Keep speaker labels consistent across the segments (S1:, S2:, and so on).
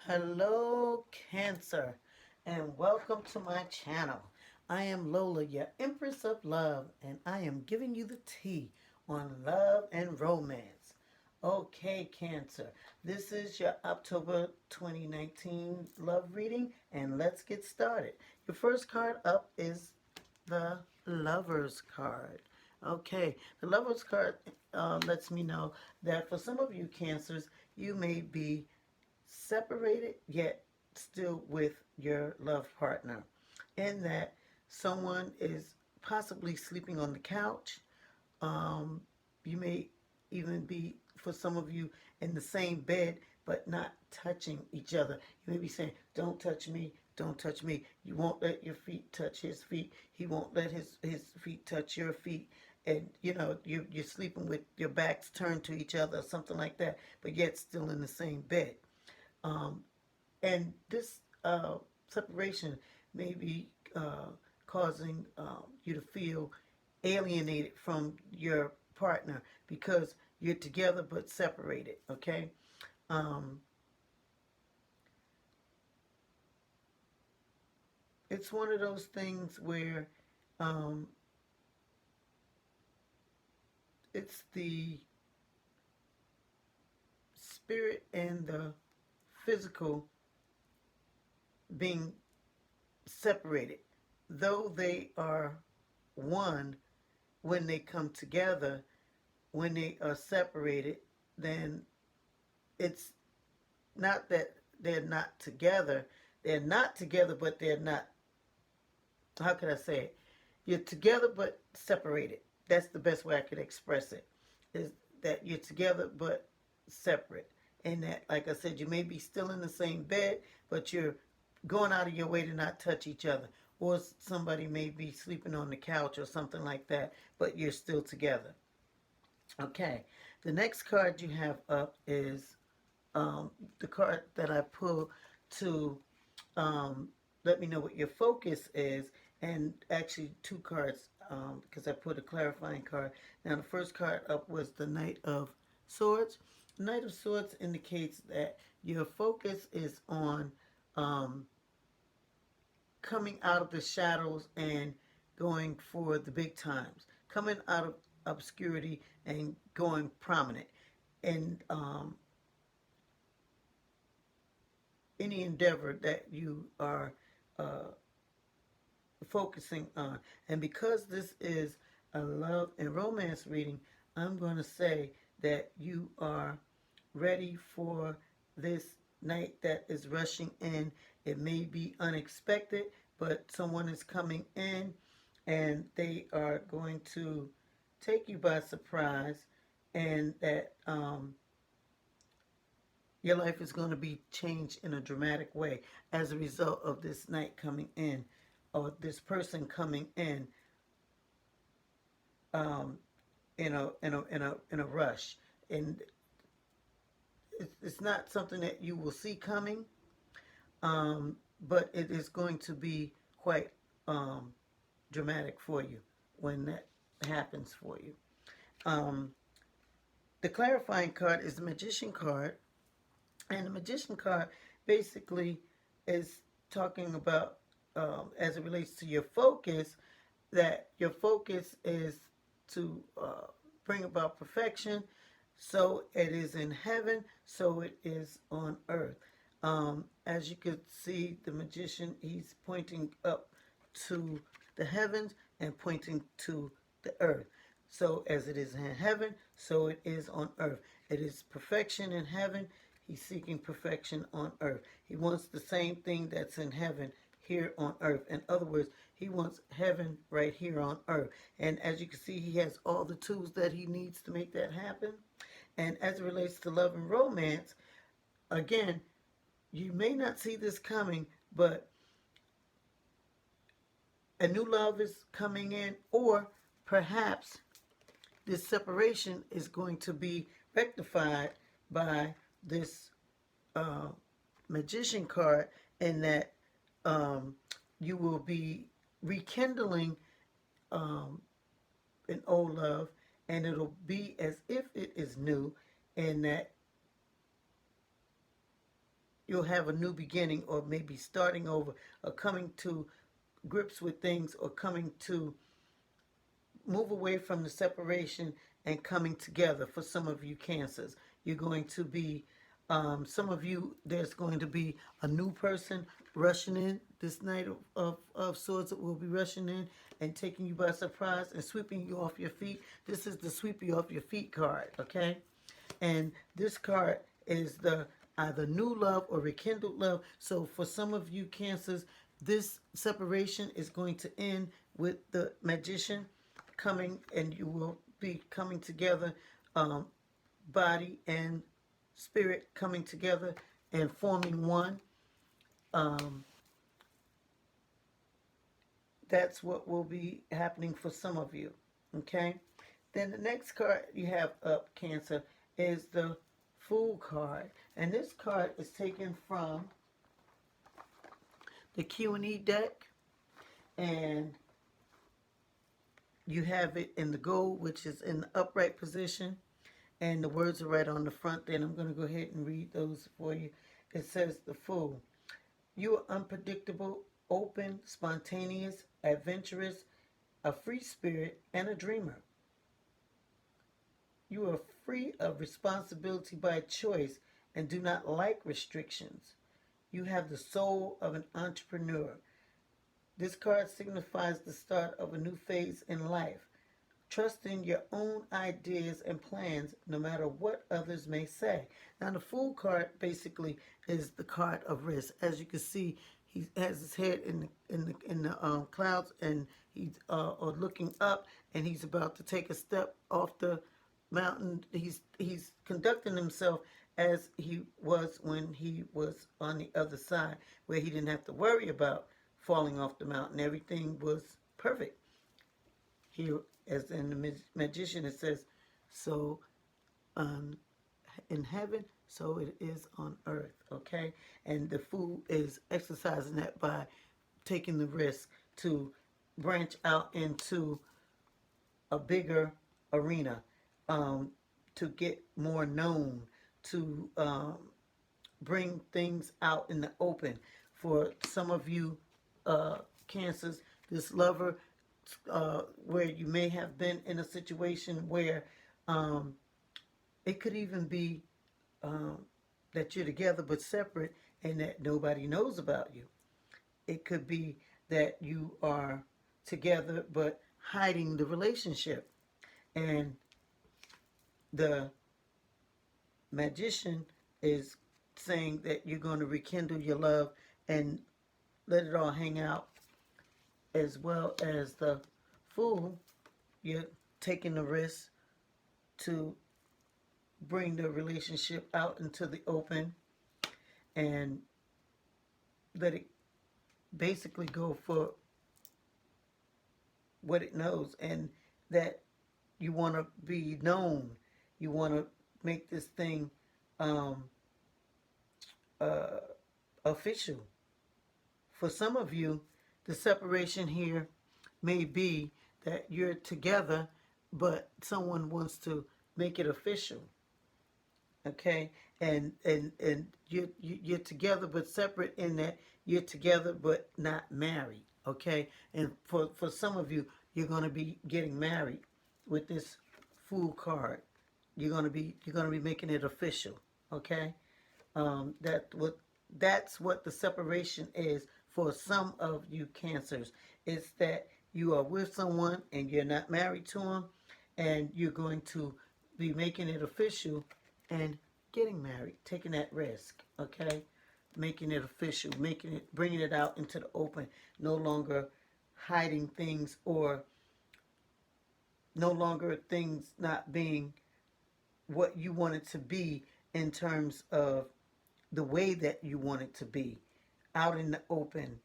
S1: Hello, Cancer, and welcome to my channel. I am Lola, your Empress of Love, and I am giving you the tea on love and romance. Okay, Cancer, this is your October 2019 love reading, and let's get started. Your first card up is the Lover's card. Okay, the Lover's card lets me know that for some of you Cancers, you may be separated yet still with your love partner, in that someone is possibly sleeping on the couch. um, you may even be, for some of you, in the same bed but not touching each other. You may be saying, don't touch me, don't touch me. You won't let your feet touch his feet, he won't let his feet touch your feet, and you're sleeping with your backs turned to each other or something like that, but yet still in the same bed. um, and this separation may be causing you to feel alienated from your partner because you're together but separated. Okay. um, it's one of those things where um, it's the spirit and the physical being separated, though they are one. When they come together, when they are separated, then it's not that they're not together. They're not together, but they're not. How can I say it? You're together, but separated. That's the best way I could express it. Is that you're together, but separate. And that, like I said, you may be still in the same bed, but you're going out of your way to not touch each other. Or somebody may be sleeping on the couch or something like that, but you're still together. Okay. The next card you have up is the card that I pull to um, let me know what your focus is, and actually two cards, because I put a clarifying card. Now, the first card up was the Knight of Swords. The Knight of Swords indicates that your focus is on um, coming out of the shadows and going for the big times, coming out of obscurity and going prominent. And any endeavor that you are uh, focusing on. And because this is a love and romance reading, I'm going to say that you are ready for this night that is rushing in. It may be unexpected, but someone is coming in and they are going to take you by surprise, and that your life is going to be changed in a dramatic way as a result of this night coming in, or this person coming um, in a rush. And it's not something that you will see coming, but it is going to be quite um, dramatic for you when that happens for you. Um, the clarifying card is the Magician card, and the Magician card basically is talking about, as it relates to your focus, that your focus is to bring about perfection. So it is in heaven, so it is on earth. As you could see, the magician, he's pointing up to the heavens and pointing to the earth. So as it is in heaven, so it is on earth. It is perfection in heaven. He's seeking perfection on earth. He wants the same thing that's in heaven here on earth. In other words, he wants heaven right here on earth. And as you can see, he has all the tools that he needs to make that happen. And as it relates to love and romance, again, you may not see this coming, but a new love is coming in, or perhaps this separation is going to be rectified by this uh, magician card, in that um, you will be rekindling um, an old love, and it'll be as if it is new, and that you'll have a new beginning, or maybe starting over, or coming to grips with things, or coming to move away from the separation and coming together. For some of you cancers, you're going to be, some of you, there's going to be a new person rushing in this night of swords, that will be rushing in and taking you by surprise and sweeping you off your feet. This is the sweep you off your feet card, okay? And this card is the either new love or rekindled love. So for some of you cancers, this separation is going to end with the magician coming, and you will be coming together, um, body and spirit coming together and forming one. Um, that's what will be happening for some of you. Okay? Then the next card you have up, Cancer, is the Fool card. And this card is taken from the Q&E deck. And you have it in the gold, which is in the upright position. And the words are right on the front. Then I'm going to go ahead and read those for you. It says, the Fool. You are unpredictable, open, spontaneous, adventurous, a free spirit, and a dreamer. You are free of responsibility by choice and do not like restrictions. You have the soul of an entrepreneur. This card signifies the start of a new phase in life. Trust in your own ideas and plans, no matter what others may say. Now, the Fool card basically is the card of risk. As you can see, he has his head in the clouds, and he's looking up, and he's about to take a step off the mountain. He's conducting himself as he was when he was on the other side, where he didn't have to worry about falling off the mountain. Everything was perfect. Here, as in the magician, it says, so in heaven, so it is on earth, okay? And the Fool is exercising that by taking the risk to branch out into a bigger arena, to get more known, to bring things out in the open. For some of you cancers, this lover, where you may have been in a situation where it could even be that you're together but separate and that nobody knows about you. It could be that you are together but hiding the relationship. And the magician is saying that you're going to rekindle your love and let it all hang out, as well as the Fool. You're taking the risk to bring the relationship out into the open and let it basically go for what it knows, and that you want to be known. You want to make this thing um, uh, official. For some of you, the separation here may be that you're together, but someone wants to make it official. Okay, and you're together but separate, in that you're together but not married. Okay, and for some of you, you're going to be getting married with this Fool card. You're going to be making it official. Okay, that's what the separation is for some of you cancers. It's that you are with someone and you're not married to them, and you're going to be making it official and getting married, taking that risk. Okay, making it official, bringing it out into the open, no longer hiding things, or no longer things not being what you want it to be, in terms of the way that you want it to be, out in the open,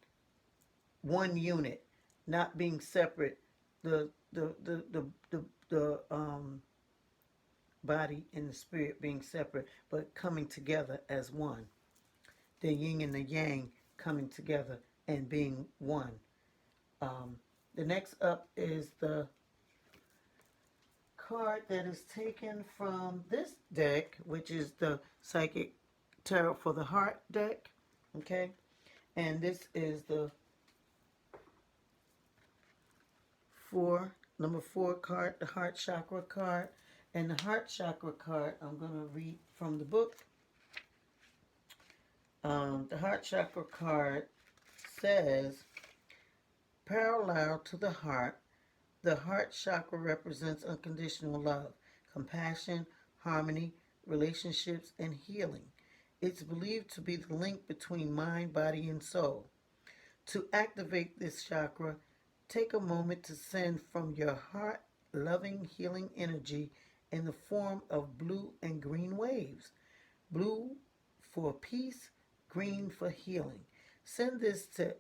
S1: one unit, not being separate, the body and the spirit being separate, but coming together as one. The yin and the yang coming together and being one. The next up is the card that is taken from this deck, which is the Psychic Tarot for the Heart deck. Okay, and this is the number 4 card, the Heart Chakra card. And the Heart Chakra card, I'm going to read from the book. The Heart Chakra card says, parallel to the heart chakra represents unconditional love, compassion, harmony, relationships, and healing. It's believed to be the link between mind, body, and soul. To activate this chakra, take a moment to send from your heart loving, healing energy in the form of blue and green waves. Blue for peace, green for healing. Send this to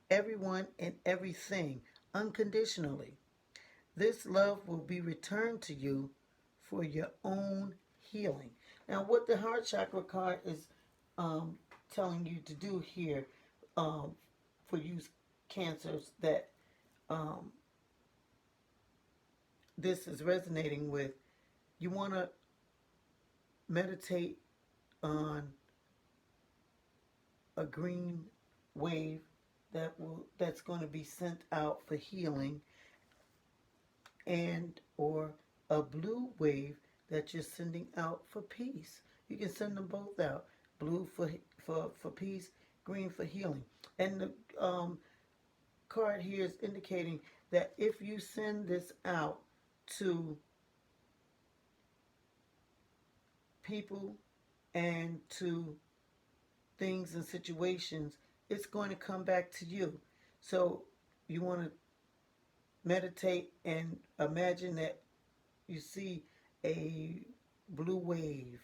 S1: everyone and everything unconditionally. This love will be returned to you for your own healing. Now, what the heart chakra card is um, telling you to do here, um, for you cancers that um, this is resonating with, you want to meditate on a green wave that's going to be sent out for healing, and or a blue wave that you're sending out for peace. You can send them both out. Blue for peace, green for healing. And the card here is indicating that if you send this out to people and to things and situations, it's going to come back to you. So you want to meditate and imagine that you see a blue wave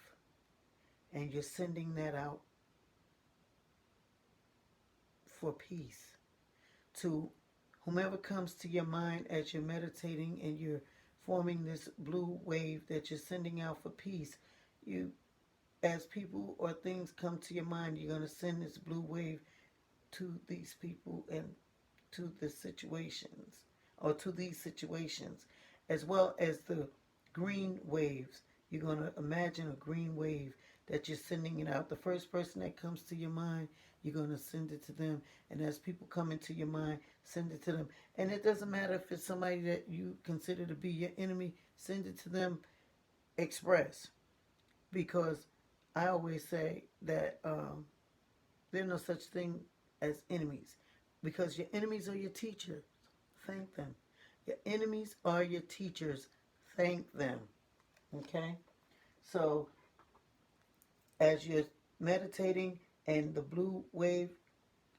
S1: and you're sending that out for peace to whomever comes to your mind as you're meditating and you're forming this blue wave that you're sending out for peace. You, as people or things come to your mind, you're going to send this blue wave to these people and to the situations, or to these situations, as well as the green waves. You're going to imagine a green wave that you're sending it out. The first person that comes to your mind, you're going to send it to them. And as people come into your mind, send it to them. And it doesn't matter if it's somebody that you consider to be your enemy, send it to them express. Because I always say that there's no such thing as enemies. Because your enemies are your teachers. Thank them. Your enemies are your teachers. Thank them. Okay? So, as you're meditating and the blue wave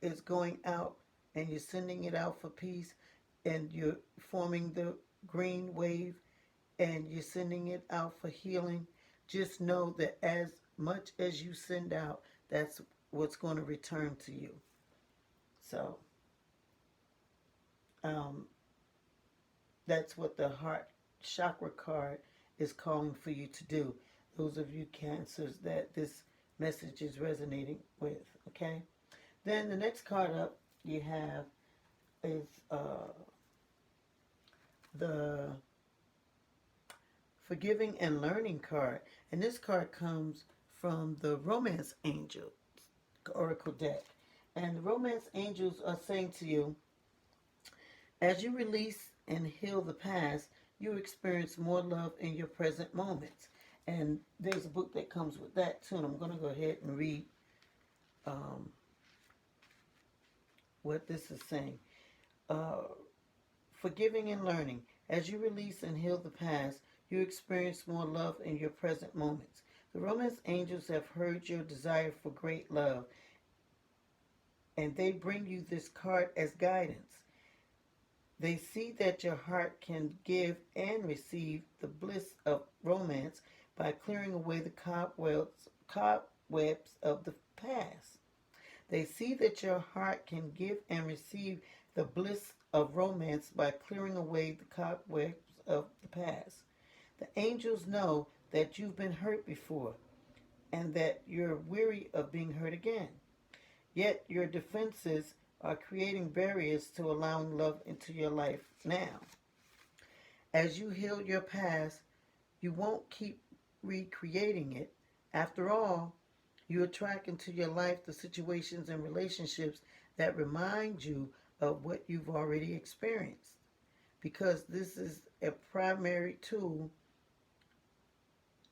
S1: is going out and you're sending it out for peace, and you're forming the green wave and you're sending it out for healing, just know that as much as you send out, that's what's going to return to you. So, um, that's what the heart chakra card is calling for you to do. Those of you cancers that this message is resonating with, okay? Then the next card up you have is the Forgiving and Learning card. And this card comes from the Romance Angel Oracle deck. And the Romance Angels are saying to you, as you release and heal the past, you experience more love in your present moments. And there's a book that comes with that too. And I'm going to go ahead and read um, what this is saying. Uh, Forgiving and learning. As you release and heal the past, you experience more love in your present moments. The Romance Angels have heard your desire for great love, and they bring you this card as guidance. They see that your heart can give and receive the bliss of romance by clearing away the cobwebs of the past. They see that your heart can give and receive the bliss of romance by clearing away the cobwebs of the past. The angels know that you've been hurt before and that you're weary of being hurt again. Yet your defenses are creating barriers to allowing love into your life now. As you heal your past, you won't keep recreating it. After all, You attract into your life the situations and relationships that remind you of what you've already experienced. Because this is a primary tool,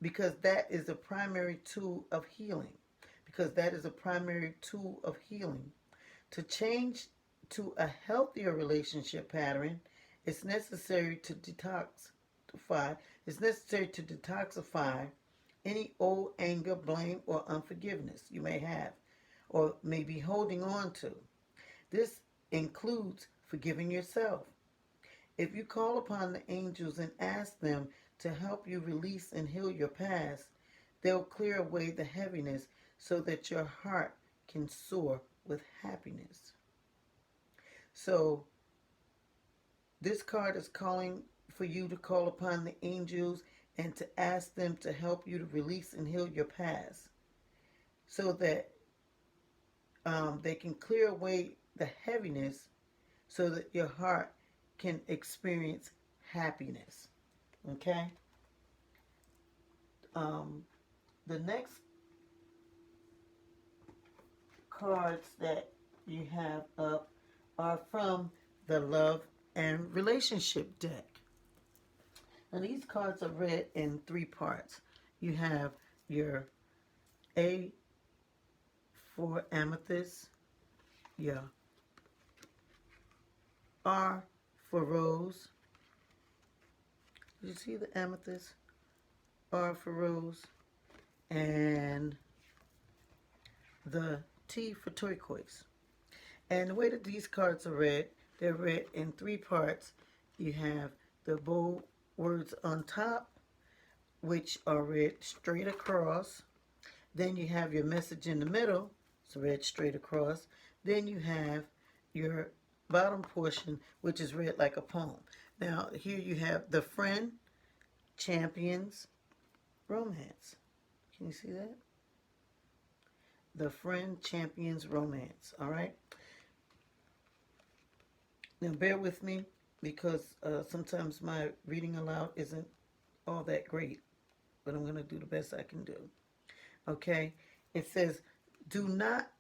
S1: because that is a primary tool of healing. Because that is a primary tool of healing. To change to a healthier relationship pattern, it's necessary to detoxify. It's necessary to detoxify any old anger, blame, or unforgiveness you may have or may be holding on to. This includes forgiving yourself. If you call upon the angels and ask them to help you release and heal your past, they'll clear away the heaviness so that your heart can soar with happiness. So, this card is calling for you to call upon the angels and to ask them to help you to release and heal your past so that they can clear away the heaviness so that your heart can experience happiness. Okay? Um, the next cards that you have up are from the Love and Relationship deck. Now, these cards are read in three parts. You have your A for Amethyst, your R for Rose. Did you see the Amethyst? R for Rose. And the T for Turquoise. And the way that these cards are read, they're read in three parts. You have the bold words on top, which are read straight across. Then you have your message in the middle, it's read straight across. Then you have your bottom portion, which is read like a poem. Now, here you have the friend, champions, romance. Can you see that? The friend, champions, romance. All right? Now, bear with me because sometimes my reading aloud isn't all that great, but I'm going to do the best I can do. Okay? It says, do not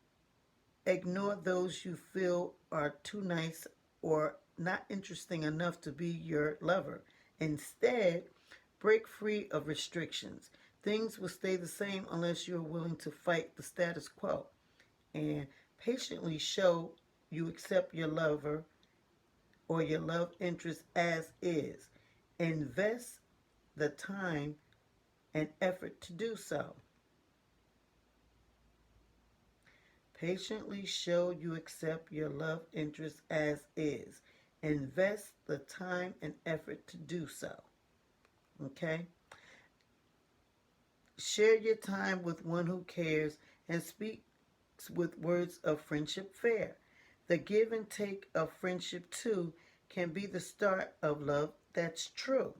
S1: ignore those you feel are too nice or not interesting enough to be your lover. Instead, break free of restrictions. Things will stay the same unless you're willing to fight the status quo and patiently show you accept your lover or your love interest as is. Invest the time and effort to do so. Patiently show you accept your love interest as is. Invest the time and effort to do so. Okay? Share your time with one who cares and speaks with words of friendship fair. The give and take of friendship, too, can be the start of love that's true.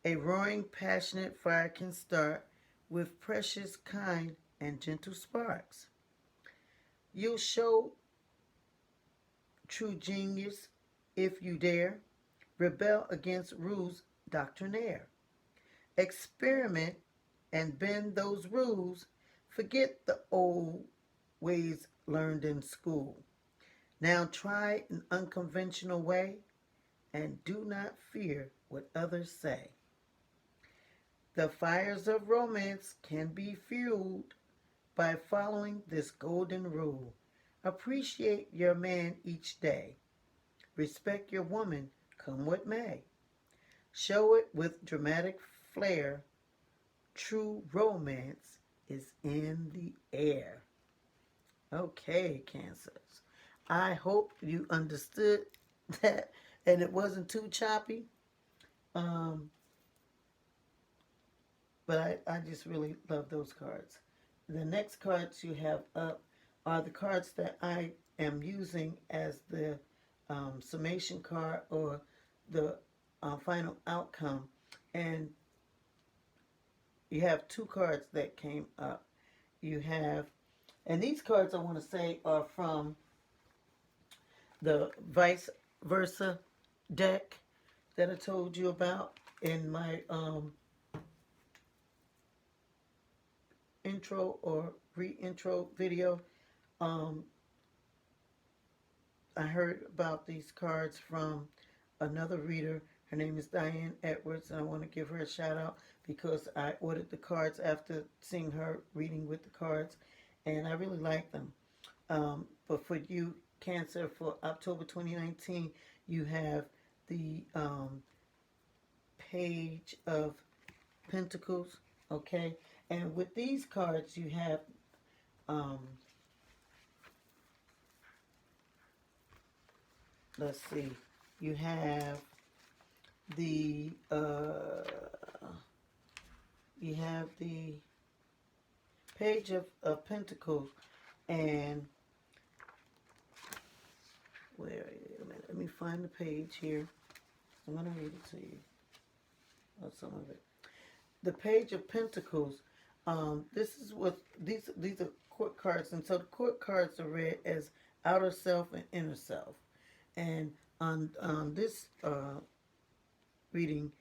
S1: A roaring, passionate fire can start with precious, kind, and gentle sparks. You'll show true genius if you dare. Rebel against rules doctrinaire. Experiment and bend those rules. Forget the old ways learned in school. Now try an unconventional way and do not fear what others say. The fires of romance can be fueled by following this golden rule. Appreciate your man each day. Respect your woman, come what may. Show it with dramatic flair. True romance is in the air. Okay, Cancers. I hope you understood that and it wasn't too choppy. Um, but I just really love those cards. The next cards you have up are the cards that I am using as the summation card or the final outcome. And you have two cards that came up. You have, and these cards I want to say are from the vice versa deck that I told you about in my intro or re-intro video. Um, I heard about these cards from another reader. Her name is Diane Edwards, and I want to give her a shout out because I ordered the cards after seeing her reading with the cards, and I really like them. But for you, Cancer, for October 2019, you have the Page of Pentacles, okay? And with these cards, you have, um, let's see, you have the, you have the Page of Pentacles, and where, wait a minute, let me find the page here. I'm going to read it to you, or some of it. The Page of Pentacles, this is what, these are court cards, and so the court cards are read as outer self and inner self. And on this reading,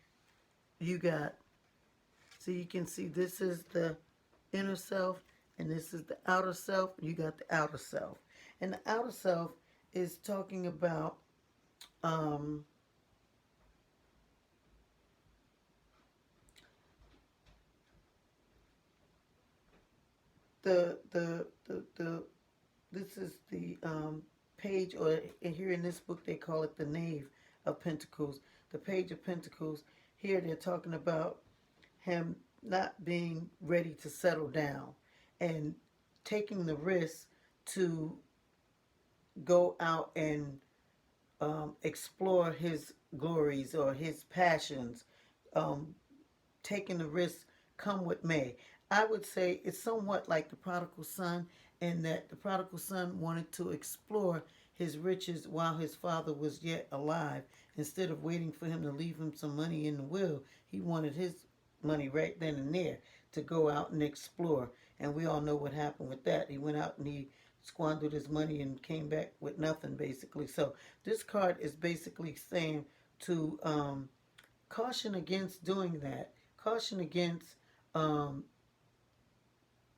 S1: you got, so you can see this is the inner self, and this is the outer self. You got the outer self, and the outer self is talking about um, the this is the page, or here in this book they call it the Knave of Pentacles, the Page of Pentacles. Here they're talking about him not being ready to settle down and taking the risk to go out and explore his glories or his passions, um, taking the risk come what may. I would say it's somewhat like the prodigal son, in that the prodigal son wanted to explore his riches while his father was yet alive. Instead of waiting for him to leave him some money in the will, he wanted his money right then and there to go out and explore. And we all know what happened with that. He went out and he squandered his money and came back with nothing, basically. So this card is basically saying to caution against doing that. Caution against um,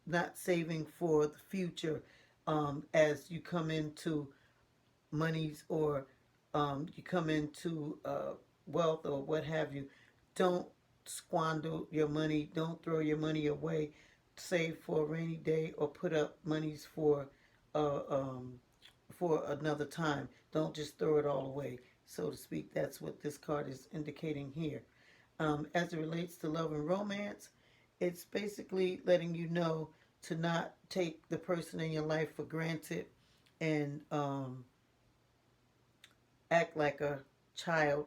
S1: not saving for the future as you come into monies, or you come into wealth or what have you. Don't squander your money. Don't throw your money away. Save for a rainy day, or put up monies uh, um, for another time. Don't just throw it all away, so to speak. That's what this card is indicating here. As it relates to love and romance, it's basically letting you know to not take the person in your life for granted, and act like a child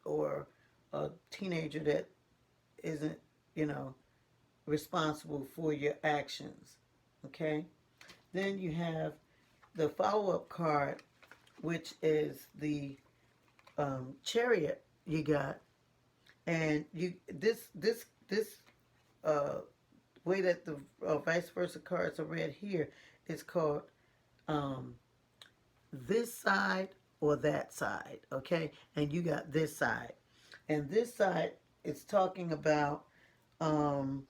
S1: or a teenager that isn't, you know, responsible for your actions. Okay? Then you have the follow-up card, which is the Chariot you got. And you this uh, way that the vice versa cards are read here is called um, this side or that side, okay? And you got this side. And this side is talking about um,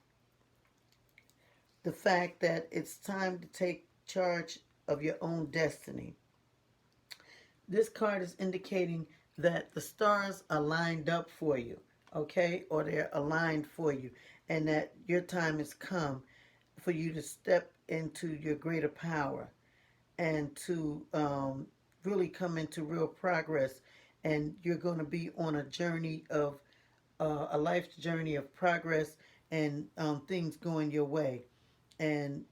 S1: the fact that it's time to take charge of your own destiny. This card is indicating that the stars are lined up for you, okay? Or they're aligned for you, and that your time has come for you to step into your greater power, and to really come into real progress. And you're going to be on a journey of a life's journey of progress, and things going your way, and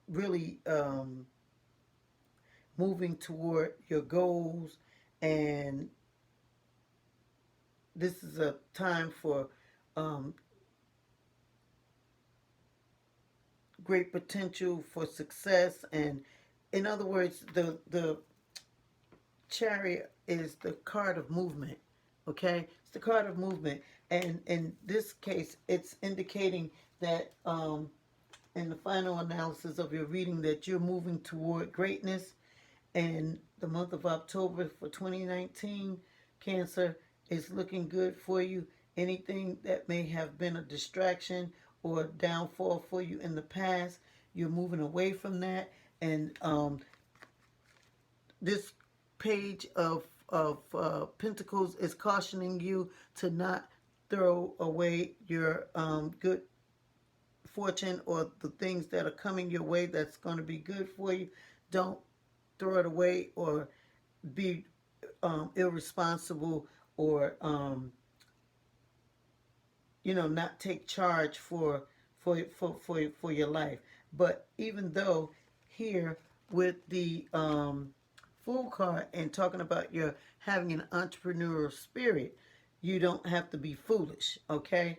S1: really moving toward your goals. And this is a time for um, great potential for success. And in other words, the Chariot is the card of movement. Okay, it's the card of movement, and in this case, it's indicating that in the final analysis of your reading, that you're moving toward greatness. And the month of October for 2019, Cancer, is looking good for you. Anything that may have been a distraction or downfall for you in the past. You're moving away from that, and this page of Pentacles is cautioning you to not throw away your good fortune or the things that are coming your way that's going to be good for you. Don't throw it away or be irresponsible or not take charge for your life. But even though here with the Fool card and talking about your having an entrepreneurial spirit, you don't have to be foolish, okay?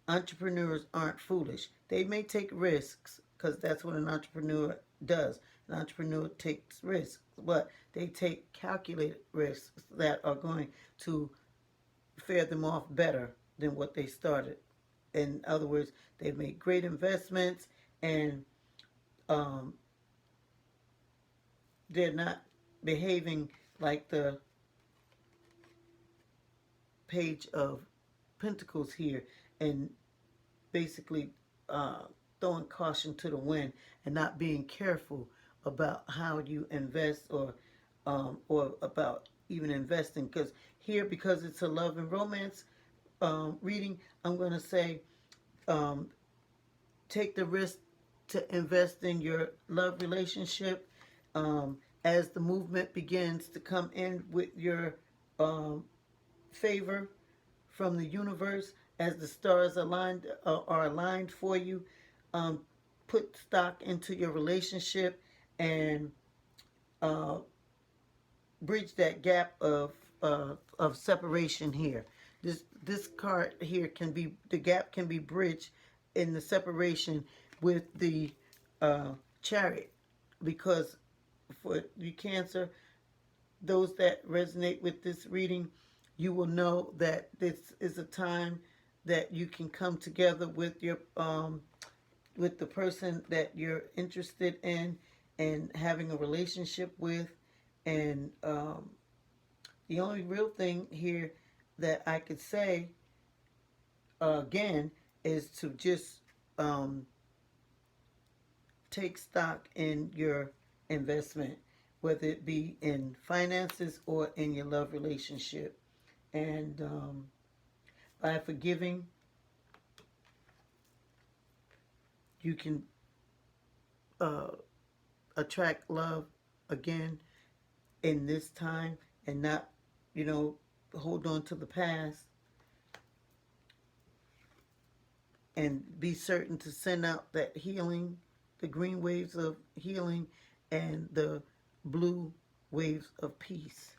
S1: Entrepreneurs aren't foolish. They may take risks because that's what an entrepreneur does. An entrepreneur takes risks, but they take calculated risks that are going to fare them off better than what they started. In other words, they've made great investments and um, they're not behaving like the Page of Pentacles here and basically uh, throwing caution to the wind and not being careful about how you invest or about even investing. Because here, because it's a love and romance reading, I'm going to say um, take the risk to invest in your love relationship as the movement begins to come in with your um, favor from the universe as the stars are aligned for you. Um, put stock into your relationship and uh, bridge that gap of separation here. This card here can be the gap can be bridged in the separation with the uh, Chariot because for you Cancer, those that resonate with this reading, you will know that this is a time that you can come together with the person that you're interested in and having a relationship with. And the only real thing here that I could say again is to just um, take stock in your investment, whether it be in finances or in your love relationship. And by forgiving, you can uh, attract love again in this time and not, you know, hold on to the past and be certain to send out that healing, the green waves of healing and the blue waves of peace.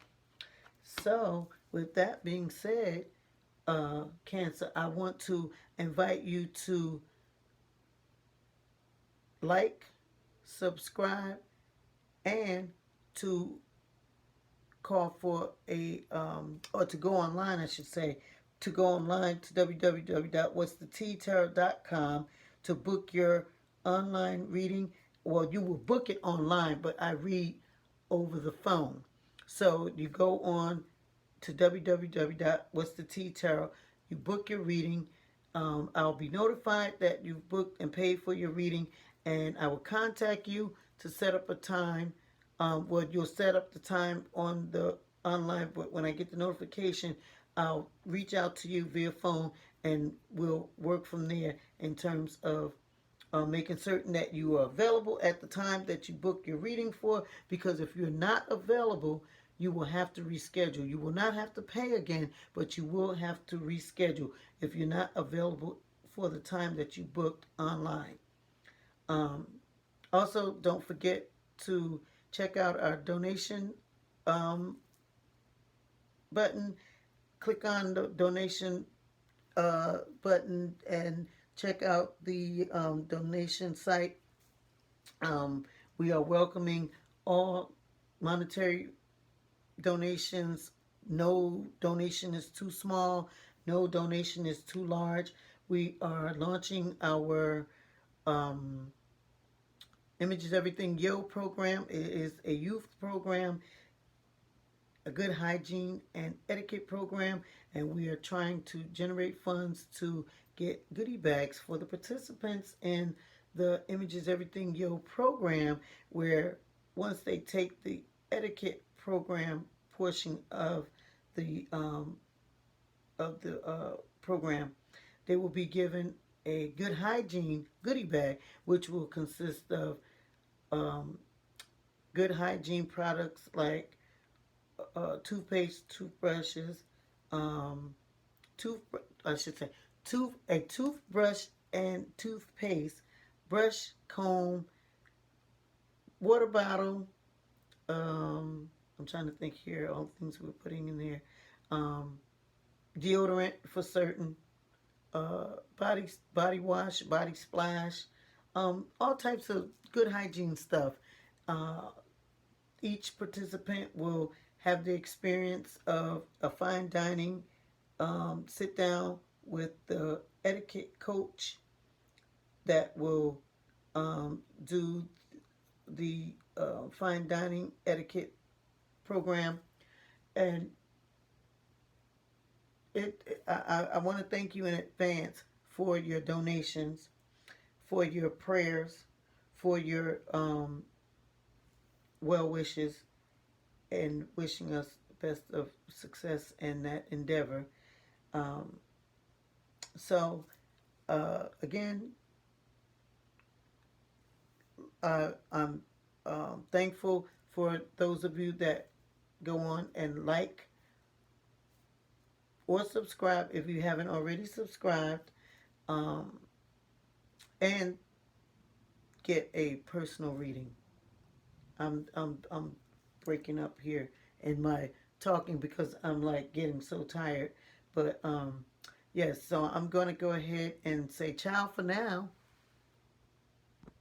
S1: So, with that being said, Cancer, I want to invite you to like, subscribe, and to call for or to go online, I should say, to go online to www.whatsthettarot.com to book your online reading. Well, you will book it online, but I read over the phone. So you go on to www.whatsthettarot. You book your reading. I'll be notified that you've booked and paid for your reading, and I will contact you to set up a time. Well, you'll set up the time on the online, but when I get the notification, I'll reach out to you via phone, and we'll work from there in terms of making certain that you are available at the time that you book your reading for. Because if you're not available, you will have to reschedule. You will not have to pay again, but you will have to reschedule if you're not available for the time that you booked online. Um, Also, don't forget to check out our donation um, button. Click on the donation button and check out the donation site. Um, we are welcoming all monetary donations. No donation is too small. No donation is too large. We are launching our um, Images Everything Yo program. It is a youth program, a good hygiene and etiquette program, and we are trying to generate funds to get goodie bags for the participants in the Images Everything Yo program, where once they take the etiquette program portion the of the program, they will be given a good hygiene goodie bag, which will consist of um, good hygiene products like toothpaste, toothbrushes, um, tooth I should say a toothbrush and toothpaste, brush, comb, water bottle. I'm trying to think here all the things we're putting in there. Um, Deodorant for certain. Body wash, body splash, all types of good hygiene stuff. Uh, each participant will have the experience of a fine dining sit down with the etiquette coach that will do the fine dining etiquette program. And I want to thank you in advance for your donations, for your prayers, for your well wishes, and wishing us the best of success in that endeavor. Um, again, I'm thankful for those of you that go on and like or subscribe if you haven't already subscribed, um, and get a personal reading. I'm breaking up here in my talking because I'm like getting so tired. But yes, so I'm going to go ahead and say ciao for now.